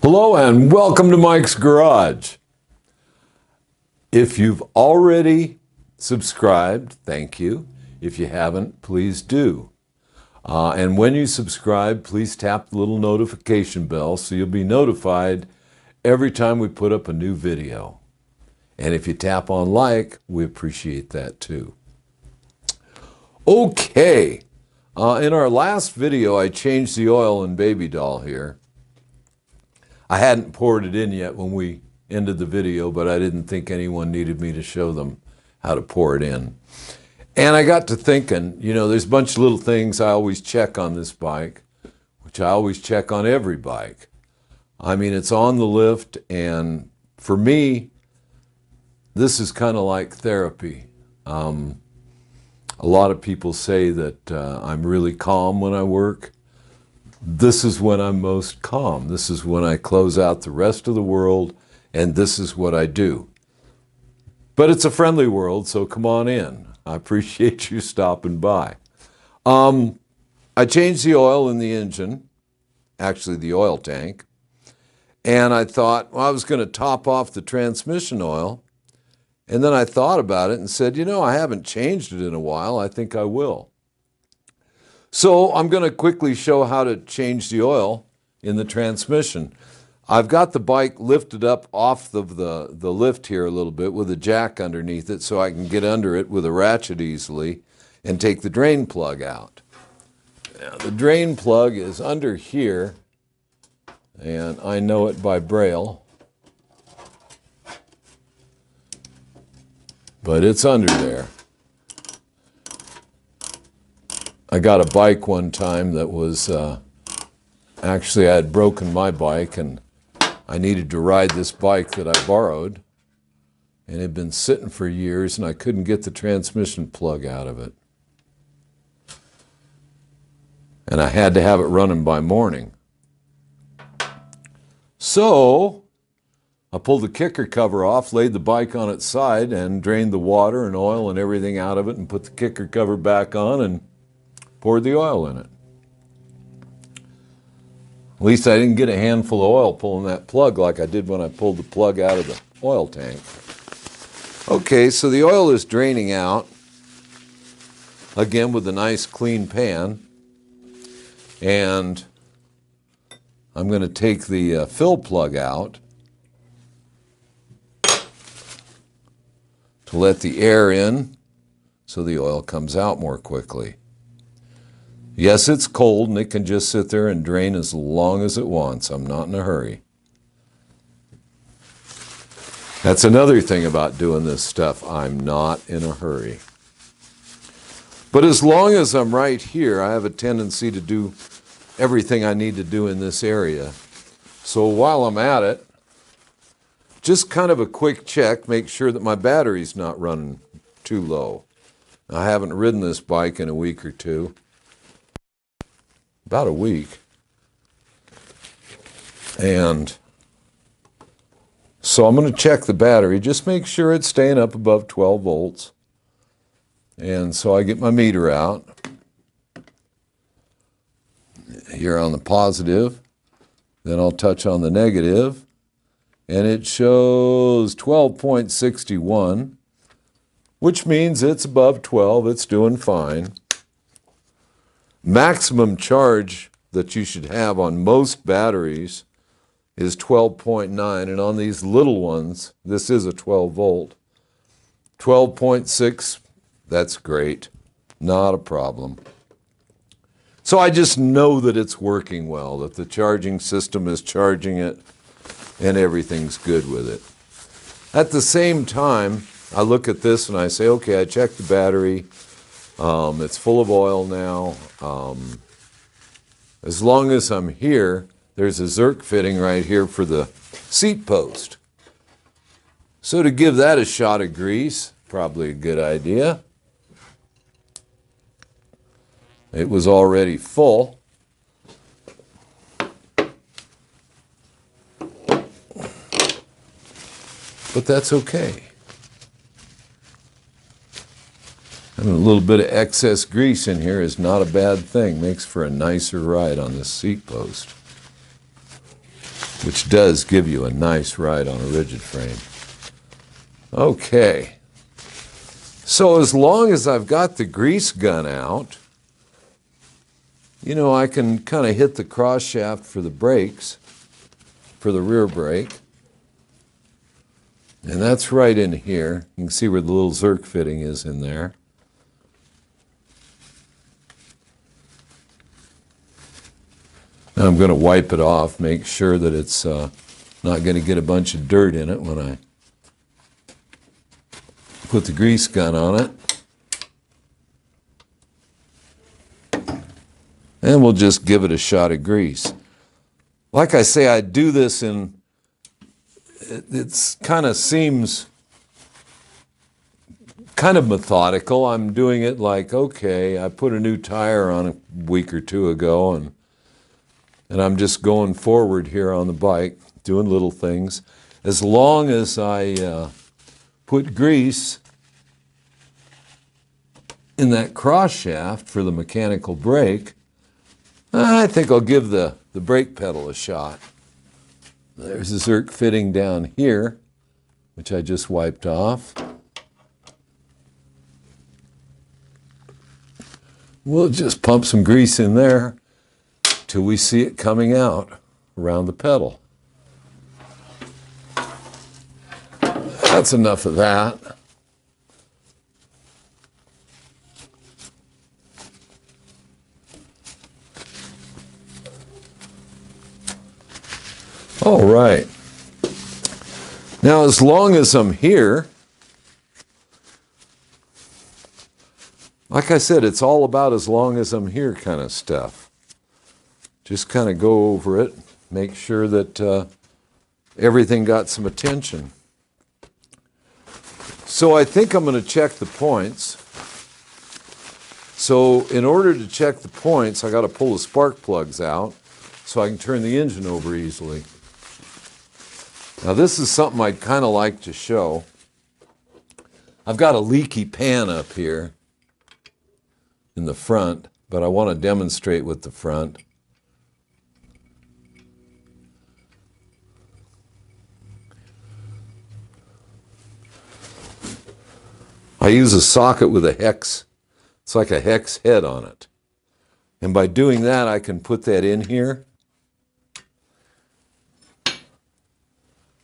Hello and welcome to Mike's Garage. If you've already subscribed, thank you. If you haven't, please do. And when you subscribe, please tap the little notification bell so you'll be notified every time we put up a new video. And if you tap on like, we appreciate that too. Okay, in our last video, I changed the oil in Baby Doll here. I hadn't poured it in yet when we ended the video, but I didn't think anyone needed me to show them how to pour it in. And I got to thinking, you know, there's a bunch of little things I always check on this bike, which I always check on every bike. I mean, it's on the lift, and for me, this is kind of like therapy. A lot of people say that I'm really calm when I work. This is when I'm most calm. This is when I close out the rest of the world, and this is what I do. But it's a friendly world, so come on in. I appreciate you stopping by. I changed the oil in the engine, actually the oil tank, and I thought, well, I was going to top off the transmission oil, and then I thought about it and said, you know, I haven't changed it in a while. I think I will. So I'm going to quickly show how to change the oil in the transmission. I've got the bike lifted up off of the lift here a little bit with a jack underneath it so I can get under it with a ratchet easily and take the drain plug out. Now, the drain plug is under here, and I know it by Braille, but it's under there. I got a bike one time that was, actually I had broken my bike and I needed to ride this bike that I borrowed, and it had been sitting for years and I couldn't get the transmission plug out of it. And I had to have it running by morning. So I pulled the kicker cover off, laid the bike on its side and drained the water and oil and everything out of it and put the kicker cover back on and poured the oil in it. At least I didn't get a handful of oil pulling that plug like I did when I pulled the plug out of the oil tank. Okay, so the oil is draining out, again with a nice clean pan. And I'm going to take the fill plug out to let the air in so the oil comes out more quickly. Yes, it's cold and it can just sit there and drain as long as it wants. I'm not in a hurry. That's another thing about doing this stuff. I'm not in a hurry. But as long as I'm right here, I have a tendency to do everything I need to do in this area. So while I'm at it, just kind of a quick check, make sure that my battery's not running too low. I haven't ridden this bike in a week or two. About a week. And so I'm going to check the battery, just make sure it's staying up above 12 volts. And so I get my meter out. Here on the positive, then I'll touch on the negative, and it shows 12.61, which means it's above 12, it's doing fine. Maximum charge that you should have on most batteries is 12.9, and on these little ones, this is a 12 volt. 12.6, that's great, not a problem. So I just know that it's working well, that the charging system is charging it, and everything's good with it. At the same time, I look at this and I say, okay, I checked the battery. It's full of oil now. As long as I'm here, there's a Zerk fitting right here for the seat post. So to give that a shot of grease, probably a good idea. It was already full. But that's okay. Having a little bit of excess grease in here is not a bad thing. Makes for a nicer ride on this seat post. which does give you a nice ride on a rigid frame. Okay, so as long as I've got the grease gun out, you know, I can kind of hit the cross shaft for the brakes, for the rear brake. And that's right in here. You can see where the little Zerk fitting is in there. Now I'm going to wipe it off, make sure that it's not going to get a bunch of dirt in it when I put the grease gun on it. And we'll just give it a shot of grease. Like I say, I do this in, it kind of seems kind of methodical. I'm doing it like, okay, I put a new tire on a week or two ago, and I'm just going forward here on the bike, doing little things. As long as I put grease in that cross shaft for the mechanical brake, I think I'll give the brake pedal a shot. There's a Zerk fitting down here, which I just wiped off. We'll just pump some grease in there till we see it coming out around the pedal. That's enough of that. All right. Now, as long as I'm here, like I said, it's all about as long as I'm here kind of stuff. Just kind of go over it, make sure that everything got some attention. So I think I'm going to check the points. So in order to check the points, I got to pull the spark plugs out so I can turn the engine over easily. Now this is something I'd kind of like to show. I've got a leaky pan up here in the front, but I want to demonstrate with the front. I use a socket with a hex. It's like a hex head on it. And by doing that, I can put that in here.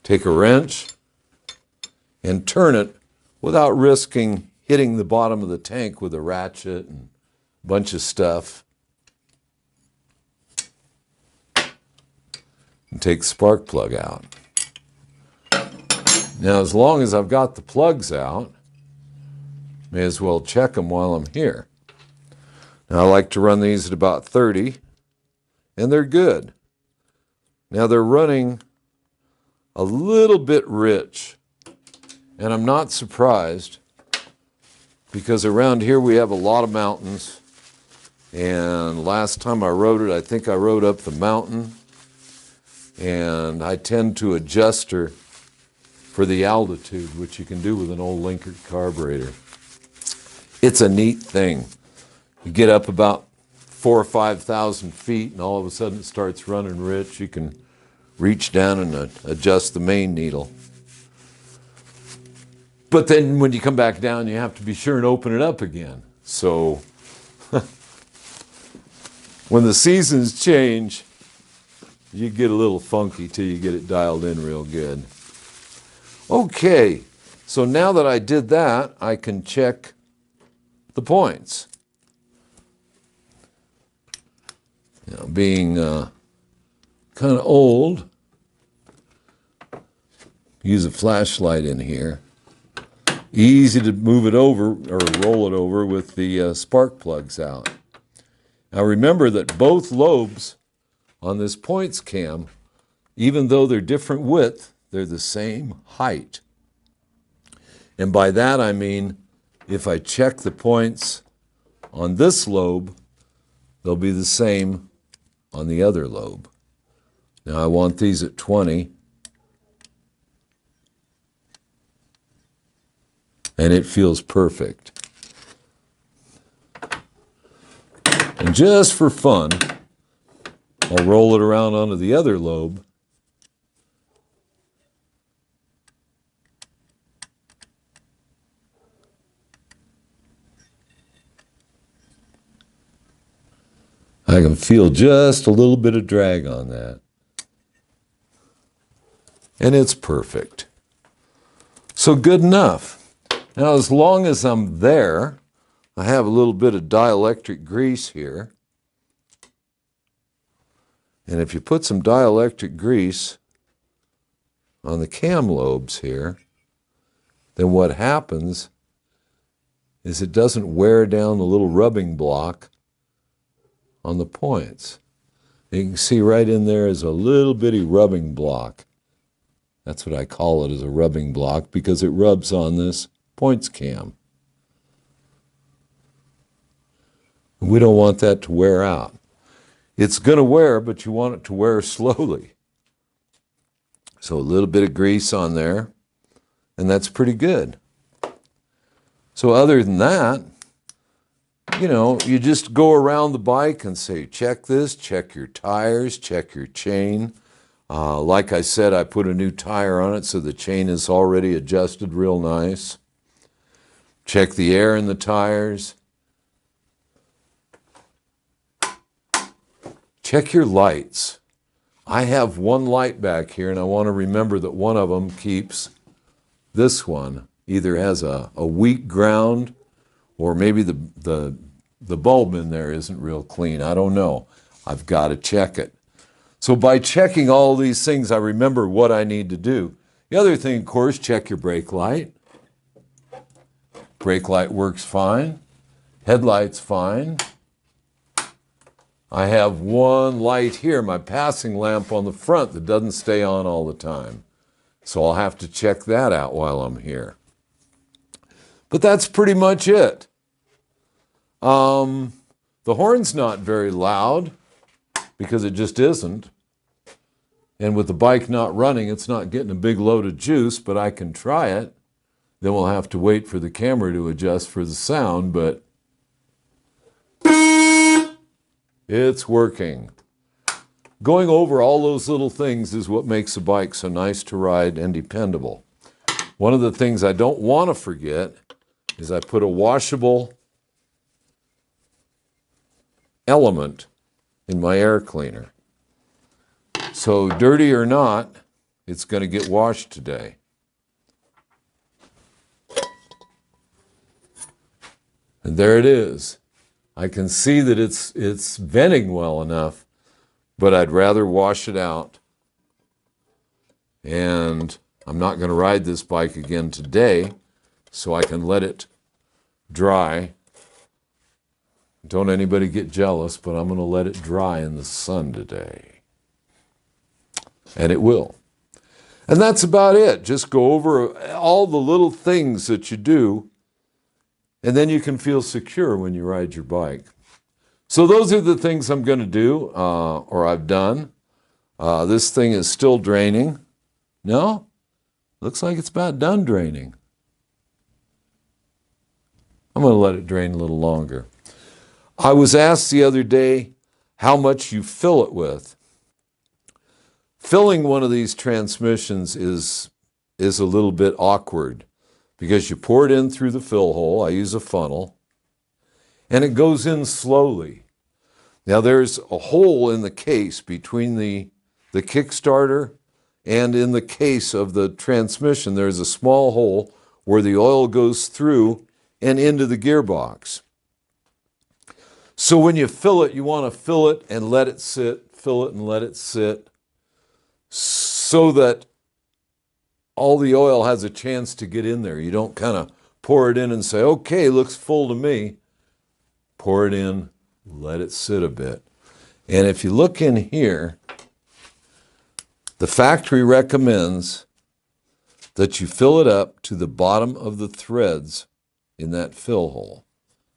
Take a wrench and turn it without risking hitting the bottom of the tank with a ratchet and a bunch of stuff. And take the spark plug out. Now, as long as I've got the plugs out, may as well check them while I'm here. Now, I like to run these at about 30, and they're good. Now, they're running a little bit rich, and I'm not surprised because around here we have a lot of mountains, and last time I rode it, I think I rode up the mountain, and I tend to adjust her for the altitude, which you can do with an old Linkage carburetor. It's a neat thing. You get up about 4,000 or 5,000 feet, and all of a sudden it starts running rich. You can reach down and adjust the main needle. But then when you come back down, you have to be sure and open it up again. So when the seasons change, you get a little funky till you get it dialed in real good. Okay, so now that I did that, I can check the points. You know, being kind of old, use a flashlight in here. Easy to move it over or roll it over with the spark plugs out. Now remember that both lobes on this points cam, even though they're different width, they're the same height. And by that I mean, if I check the points on this lobe, they'll be the same on the other lobe. Now I want these at 20. And it feels perfect. And just for fun, I'll roll it around onto the other lobe I can feel just a little bit of drag on that. And it's perfect. So good enough. Now, as long as I'm there, I have a little bit of dielectric grease here. And if you put some dielectric grease on the cam lobes here, then what happens is it doesn't wear down the little rubbing block on the points. You can see right in there is a little bitty rubbing block. That's what I call it, as a rubbing block, because it rubs on this points cam. We don't want that to wear out. It's going to wear, but you want it to wear slowly. So a little bit of grease on there, and that's pretty good. So other than that, you know, you just go around the bike and say, check this, check your tires, check your chain. Like I said, I put a new tire on it, so the chain is already adjusted real nice. Check the air in the tires. Check your lights. I have one light back here, and I want to remember that one of them keeps, this one either has a weak ground, or maybe the bulb in there isn't real clean. I don't know. I've got to check it. So by checking all these things, I remember what I need to do. The other thing, of course, check your brake light. Brake light works fine. Headlight's fine. I have one light here, my passing lamp on the front, that doesn't stay on all the time. So I'll have to check that out while I'm here. But that's pretty much it. The horn's not very loud, because it just isn't. And with the bike not running, it's not getting a big load of juice, but I can try it. Then we'll have to wait for the camera to adjust for the sound, but it's working. Going over all those little things is what makes a bike so nice to ride and dependable. One of the things I don't want to forget is I put a washable element in my air cleaner. So dirty or not, it's going to get washed today. And there it is. I can see that it's venting well enough, but I'd rather wash it out. And I'm not going to ride this bike again today, so I can let it dry. Don't anybody get jealous, but I'm going to let it dry in the sun today. And it will. And that's about it. Just go over all the little things that you do, and then you can feel secure when you ride your bike. So those are the things I'm going to do, or I've done. This thing is still draining. No? Looks like it's about done draining. I'm going to let it drain a little longer. I was asked the other day how much you fill it with. Filling one of these transmissions is a little bit awkward, because you pour it in through the fill hole. I use a funnel, and it goes in slowly. Now there's a hole in the case between the Kickstarter and in the case of the transmission. There's a small hole where the oil goes through and into the gearbox. So when you fill it, you want to fill it and let it sit, fill it and let it sit, so that all the oil has a chance to get in there. You don't kind of pour it in and say, okay, looks full to me. Pour it in, let it sit a bit. And if you look in here, the factory recommends that you fill it up to the bottom of the threads in that fill hole.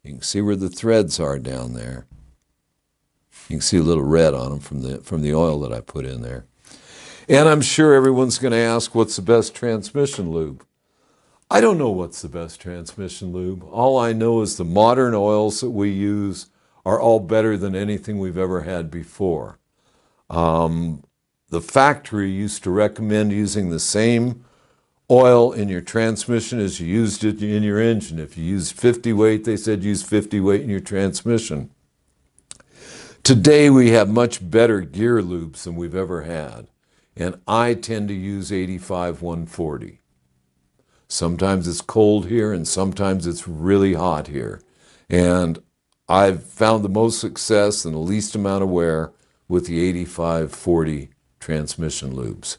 You can see where the threads are down there. You can see a little red on them from the oil that I put in there. And I'm sure everyone's going to ask, what's the best transmission lube? I don't know what's the best transmission lube. All I know is the modern oils that we use are all better than anything we've ever had before. The factory used to recommend using the same oil in your transmission as you used it in your engine. If you used 50 weight, they said use 50 weight in your transmission. Today we have much better gear loops than we've ever had, and I tend to use 85-140. Sometimes it's cold here and sometimes it's really hot here. And I've found the most success and the least amount of wear with the 85-40 transmission loops.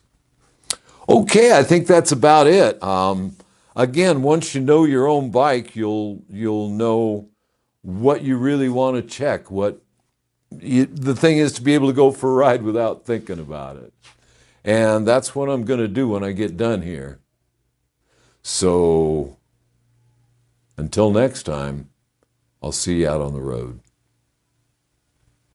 Okay, I think that's about it. Again, once you know your own bike, you'll know what you really want to check. The thing is to be able to go for a ride without thinking about it. And that's what I'm going to do when I get done here. So until next time, I'll see you out on the road.